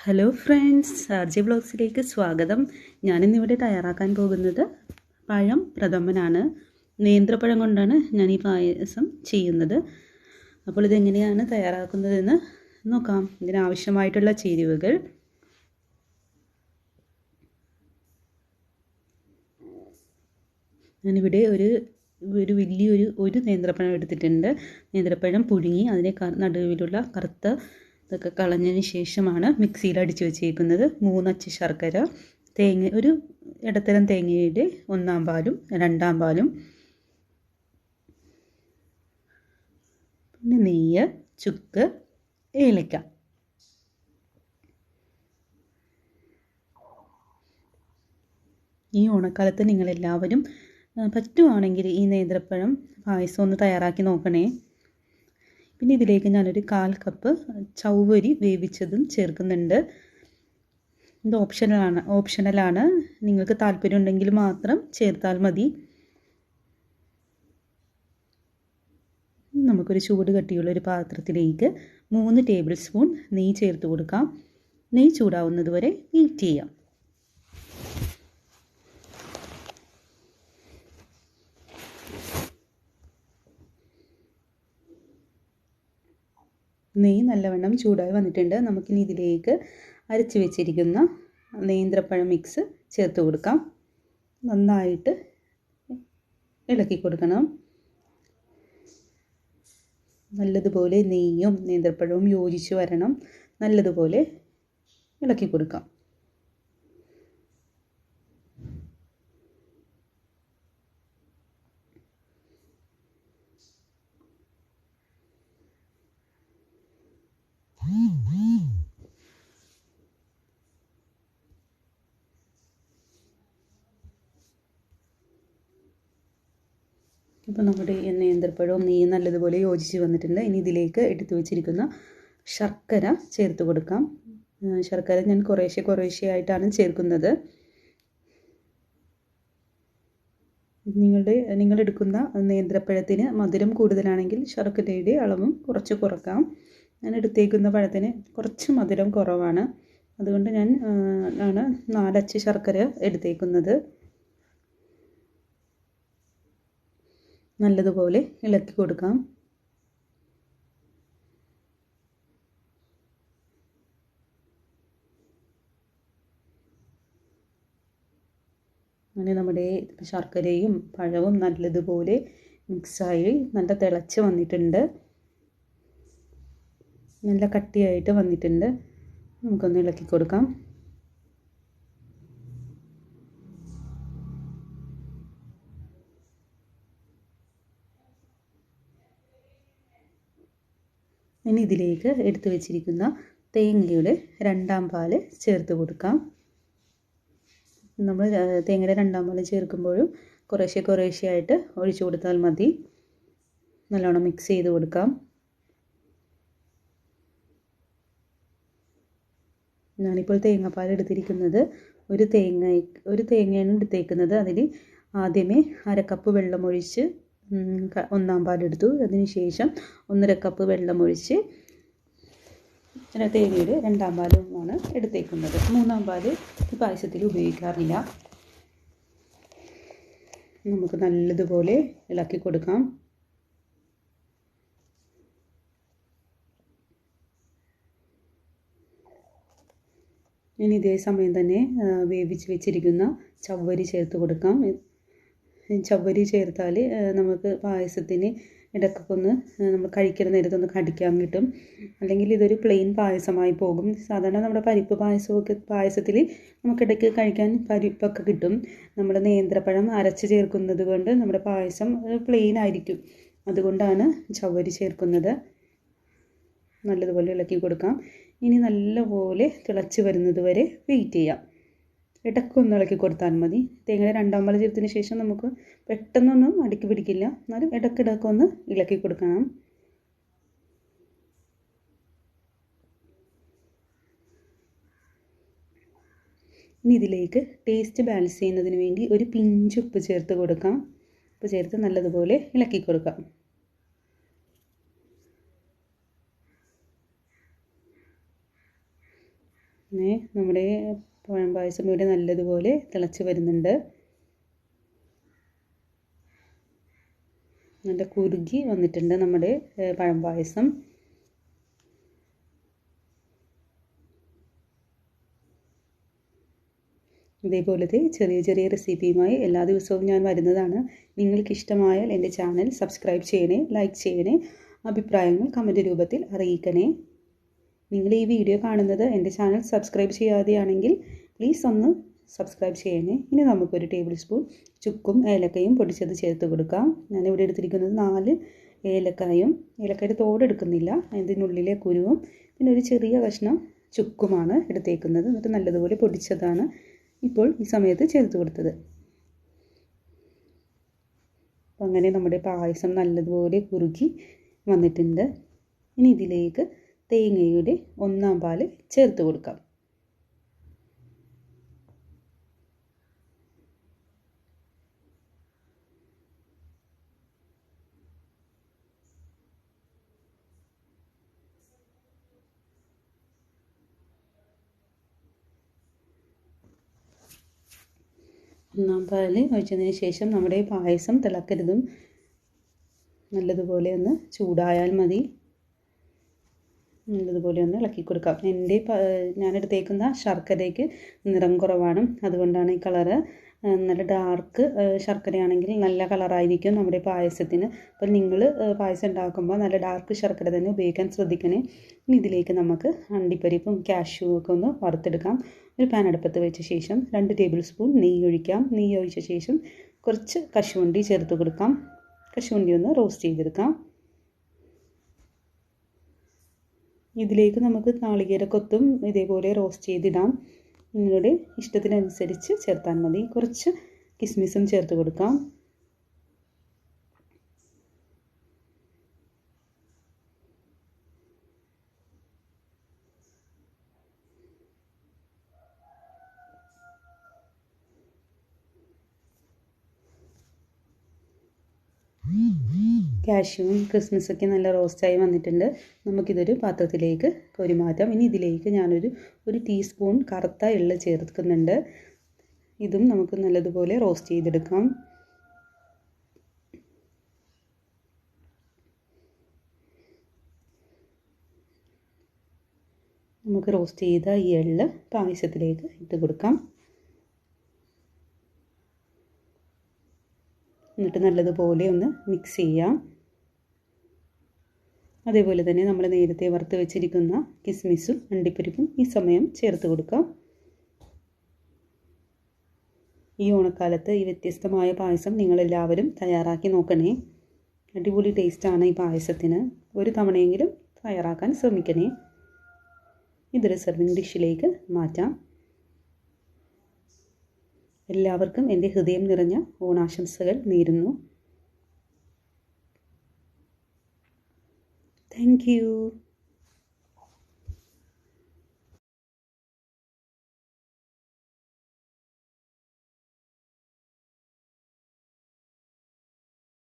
Hello friends, RJ വ്ളോഗ്സിലേക്ക് സ്വാഗതം. ഞാനിന്നിവിടെ തയ്യാറാക്കാൻ പോകുന്നത് പഴം പ്രഥമനാണ്. നേന്ത്രപ്പഴം കൊണ്ടാണ് ഞാൻ ഈ പായസം ചെയ്യുന്നത്. അപ്പോൾ ഇതെങ്ങനെയാണ് തയ്യാറാക്കുന്നതെന്ന് നോക്കാം. ഇതിനാവശ്യമായിട്ടുള്ള ചേരുവകൾ: ഞാനിവിടെ ഒരു വലിയൊരു നേന്ത്രപ്പഴം എടുത്തിട്ടുണ്ട്. നേന്ത്രപ്പഴം പുഴുങ്ങി അതിനെ നടുവിലുള്ള കറുത്ത ഇതൊക്കെ കളഞ്ഞതിന് ശേഷമാണ് മിക്സിയിൽ അടിച്ചു വെച്ചേക്കുന്നത്. 3 അച്ച് ശർക്കര, തേങ്ങ, ഒരു ഇടത്തരം തേങ്ങയുടെ 1/4 പാലും 2/2 പാലും, പിന്നെ നെയ്യ്, ചുക്ക്, ഏലക്ക. ഈ ഓണക്കാലത്ത് നിങ്ങളെല്ലാവരും പറ്റുവാണെങ്കിൽ ഈ നേന്ത്രപ്പഴം പായസം ഒന്ന് തയ്യാറാക്കി നോക്കണേ. പിന്നെ ഇതിലേക്ക് ഞാനൊരു 1/4 കപ്പ് ചവ്വരി വേവിച്ചതും ചേർക്കുന്നുണ്ട്. ഇത് ഓപ്ഷണലാണ്. നിങ്ങൾക്ക് താല്പര്യം ഉണ്ടെങ്കിൽ മാത്രം ചേർത്താൽ മതി. നമുക്കൊരു ചൂട് കട്ടിയുള്ള ഒരു പാത്രത്തിലേക്ക് 3 ടേബിൾ സ്പൂൺ നെയ്യ് ചേർത്ത് കൊടുക്കാം. നെയ്യ് ചൂടാവുന്നത് വരെ വെയിറ്റ് ചെയ്യാം. നെയ്യ് നല്ലവണ്ണം ചൂടായി വന്നിട്ടുണ്ട്. നമുക്കിനി ഇതിലേക്ക് അരച്ച് വെച്ചിരിക്കുന്ന നേന്ത്രപ്പഴം മിക്സ് ചേർത്ത് കൊടുക്കാം. നന്നായിട്ട് ഇളക്കി കൊടുക്കണം. നല്ലതുപോലെ നെയ്യും നേന്ത്രപ്പഴവും യോജിച്ച് വരണം. നല്ലതുപോലെ ഇളക്കി കൊടുക്കാം. ഇപ്പോൾ നമ്മുടെ നേന്ത്രപ്പഴവും നെയ്യും നല്ലതുപോലെ യോജിച്ച് വന്നിട്ടുണ്ട്. ഇനി ഇതിലേക്ക് എടുത്തു വെച്ചിരിക്കുന്ന ശർക്കര ചേർത്ത് കൊടുക്കാം. ശർക്കര ഞാൻ കുറേശ്ശെ ആയിട്ടാണ് ചേർക്കുന്നത്. നിങ്ങളെടുക്കുന്ന നേന്ത്രപ്പഴത്തിന് മധുരം കൂടുതലാണെങ്കിൽ ശർക്കരയുടെ അളവും കുറച്ച് കുറക്കാം. ഞാൻ എടുത്തേക്കുന്ന പഴത്തിന് കുറച്ച് മധുരം കുറവാണ്. അതുകൊണ്ട് ഞാൻ 4 അച്ച് ശർക്കര എടുത്തേക്കുന്നത്. നല്ലതുപോലെ ഇളക്കി കൊടുക്കാം. അങ്ങനെ നമ്മുടെ ശർക്കരയും പഴവും നല്ലതുപോലെ മിക്സായി നല്ല തിളച്ച് വന്നിട്ടുണ്ട്. നല്ല കട്ടിയായിട്ട് വന്നിട്ടുണ്ട്. നമുക്കൊന്ന് ഇളക്കി കൊടുക്കാം. ഇനി ഇതിലേക്ക് എടുത്തു വെച്ചിരിക്കുന്ന തേങ്ങയുടെ 2/2 പാല് ചേർത്ത് കൊടുക്കാം. നമ്മൾ തേങ്ങയുടെ 2/2 പാല് ചേർക്കുമ്പോഴും കുറേശ്ശെ ആയിട്ട് ഒഴിച്ചു കൊടുത്താൽ മതി. നല്ലോണം മിക്സ് ചെയ്ത് കൊടുക്കാം. ഞാനിപ്പോൾ തേങ്ങാപ്പാൽ എടുത്തിരിക്കുന്നത് ഒരു തേങ്ങയാണ് എടുത്തേക്കുന്നത്. അതിൽ ആദ്യമേ 1/2 കപ്പ് വെള്ളമൊഴിച്ച് 1/4 പാലെടുത്തു. അതിനുശേഷം 1/2 കപ്പ് വെള്ളമൊഴിച്ച് തേങ്ങയുടെ 2/2 പാലുമാണ് എടുത്തേക്കുന്നത്. 3/4 പാല് ഈ പായസത്തിൽ ഉപയോഗിക്കാറില്ല. നമുക്ക് നല്ലതുപോലെ ഇളക്കി കൊടുക്കാം. ഇനി ഇതേ സമയം തന്നെ വേവിച്ച് വെച്ചിരിക്കുന്ന ചവ്വരി ചേർത്ത് കൊടുക്കാം. ചവ്വരി ചേർത്താൽ നമുക്ക് പായസത്തിന് ഇടയ്ക്കൊക്കെ നമ്മൾ കഴിക്കുന്ന നേരത്തൊന്ന് കടിക്കാൻ കിട്ടും. അല്ലെങ്കിൽ ഇതൊരു പ്ലെയിൻ പായസമായി പോകും. സാധാരണ നമ്മുടെ പരിപ്പ് പായസത്തിൽ നമുക്കിടയ്ക്ക് കഴിക്കാൻ പരിപ്പൊക്കെ കിട്ടും. നമ്മൾ നേന്ത്രപ്പഴം അരച്ച് ചേർക്കുന്നത് കൊണ്ട് നമ്മുടെ പായസം പ്ലെയിൻ ആയിരിക്കും. അതുകൊണ്ടാണ് ചവ്വരി ചേർക്കുന്നത്. നല്ലതുപോലെ ഇളക്കി കൊടുക്കാം. ഇനി നല്ലപോലെ തിളച്ച് വരുന്നത് വരെ വെയിറ്റ് ചെയ്യാം. ഇടയ്ക്കൊന്ന് ഇളക്കി കൊടുത്താൽ മതി. തേങ്ങയുടെ 2/2 പാല് ചേർത്തതിന് ശേഷം നമുക്ക് പെട്ടെന്നൊന്നും അടുക്കി പിടിക്കില്ല. എന്നാലും ഇടയ്ക്കൊന്ന് ഇളക്കി കൊടുക്കണം. ഇനി ഇതിലേക്ക് ടേസ്റ്റ് ബാലൻസ് ചെയ്യുന്നതിന് വേണ്ടി ഒരു പിഞ്ച് ഉപ്പ് ചേർത്ത് കൊടുക്കാം. ഉപ്പ് ചേർത്ത് നല്ലതുപോലെ ഇളക്കി കൊടുക്കാം. പിന്നെ നമ്മുടെ പഴം പായസം ഇവിടെ നല്ലതുപോലെ തിളച്ച് വരുന്നുണ്ട്. നല്ല കുറുകി വന്നിട്ടുണ്ട് നമ്മുടെ പഴം പായസം. ഇതേപോലത്തെ ചെറിയ ചെറിയ റെസിപ്പിയുമായി എല്ലാ ദിവസവും ഞാൻ വരുന്നതാണ്. നിങ്ങൾക്ക് ഇഷ്ടമായാൽ എൻ്റെ ചാനൽ സബ്സ്ക്രൈബ് ചെയ്യണേ, ലൈക്ക് ചെയ്യണേ, അഭിപ്രായങ്ങൾ കമൻറ്റ് രൂപത്തിൽ അറിയിക്കണേ. നിങ്ങൾ ഈ വീഡിയോ കാണുന്നത് എൻ്റെ ചാനൽ സബ്സ്ക്രൈബ് ചെയ്യാതെയാണെങ്കിൽ പ്ലീസ് ഒന്ന് സബ്സ്ക്രൈബ് ചെയ്യണേ. ഇനി നമുക്കൊരു ടേബിൾ സ്പൂൺ ചുക്കും ഏലക്കയും പൊടിച്ചത് ചേർത്ത് കൊടുക്കാം. ഞാനിവിടെ എടുത്തിരിക്കുന്നത് 4 ഏലക്കായും, ഏലക്കയുടെ തോടെടുക്കുന്നില്ല, അതിനുള്ളിലെ കുരുവും പിന്നെ ഒരു ചെറിയ കഷ്ണം ചുക്കുമാണ് എടുത്തേക്കുന്നത്. എന്നിട്ട് നല്ലതുപോലെ പൊടിച്ചതാണ് ഇപ്പോൾ ഈ സമയത്ത് ചേർത്ത് കൊടുത്തത്. അപ്പം അങ്ങനെ നമ്മുടെ പായസം നല്ലതുപോലെ കുറുകി വന്നിട്ടുണ്ട്. ഇനി ഇതിലേക്ക് തേങ്ങയുടെ 1/4 പാല് ചേർത്ത് കൊടുക്കാം. ഒന്നാം പാല് ഒഴിച്ചതിന് ശേഷം നമ്മുടെ പായസം തിളക്കരുതും, നല്ലതുപോലെ ഒന്ന് ചൂടായാൽ മതി. നല്ലതുപോലെ ഒന്ന് ഇളക്കി കൊടുക്കാം. ഞാനെടുത്തേക്കുന്ന ശർക്കരയ്ക്ക് നിറം കുറവാണ്, അതുകൊണ്ടാണ് ഈ കളറ്. നല്ല ഡാർക്ക് ശർക്കരയാണെങ്കിൽ നല്ല കളറായിരിക്കും നമ്മുടെ പായസത്തിന്. അപ്പോൾ നിങ്ങൾ പായസം ഉണ്ടാക്കുമ്പോൾ നല്ല ഡാർക്ക് ശർക്കര തന്നെ ഉപയോഗിക്കാൻ ശ്രദ്ധിക്കണേ. ഇനി ഇതിലേക്ക് നമുക്ക് അണ്ടിപ്പരിപ്പും കാഷ്യൂവും ഒക്കെ ഒന്ന് വറുത്തെടുക്കാം. ഒരു പാൻ അടുപ്പത്ത് വെച്ച ശേഷം 2 ടേബിൾ സ്പൂൺ നെയ്യ് ഒഴിക്കാം. നെയ്യ് ഒഴിച്ച ശേഷം കുറച്ച് കശുവണ്ടി ചേർത്ത് കൊടുക്കാം. കശുവണ്ടി ഒന്ന് റോസ്റ്റ് ചെയ്തെടുക്കാം. ഇതിലേക്ക് നമുക്ക് നാളികേരക്കൊത്തും ഇതേപോലെ റോസ്റ്റ് ചെയ്തിടാം. നിങ്ങളുടെ ഇഷ്ടത്തിനനുസരിച്ച് ചേർത്താൽ മതി. കുറച്ച് കിസ്മിസും ചേർത്ത് കൊടുക്കാം. കാഷ്യൂവും ക്രിസ്മസൊക്കെ നല്ല റോസ്റ്റായി വന്നിട്ടുണ്ട്. നമുക്കിതൊരു പാത്രത്തിലേക്ക് കോരി മാറ്റാം. ഇനി ഇതിലേക്ക് ഞാനൊരു ടീസ്പൂൺ കറുത്ത എള്ള് ചേർക്കുന്നുണ്ട്. ഇതും നമുക്ക് നല്ലതുപോലെ റോസ്റ്റ് ചെയ്തെടുക്കാം. നമുക്ക് റോസ്റ്റ് ചെയ്ത ഈ എള്ള് പായസത്തിലേക്ക് ഇട്ട് കൊടുക്കാം. എന്നിട്ട് നല്ലതുപോലെ ഒന്ന് മിക്സ് ചെയ്യാം. അതേപോലെ തന്നെ നമ്മൾ നേരത്തെ വറുത്ത് വെച്ചിരിക്കുന്ന കിസ്മിസും അണ്ടിപ്പരിപ്പും ഈ സമയം ചേർത്ത് കൊടുക്കാം. ഈ ഓണക്കാലത്ത് ഈ വ്യത്യസ്തമായ പായസം നിങ്ങളെല്ലാവരും തയ്യാറാക്കി നോക്കണേ. അടിപൊളി ടേസ്റ്റാണ് ഈ പായസത്തിന്. ഒരു തവണയെങ്കിലും തയ്യാറാക്കാൻ ശ്രമിക്കണേ. ഇതൊരു സെർവിങ് ഡിഷിലേക്ക് മാറ്റാം. എല്ലാവർക്കും എൻ്റെ ഹൃദയം നിറഞ്ഞ ഓണാശംസകൾ നേരുന്നു. Thank you.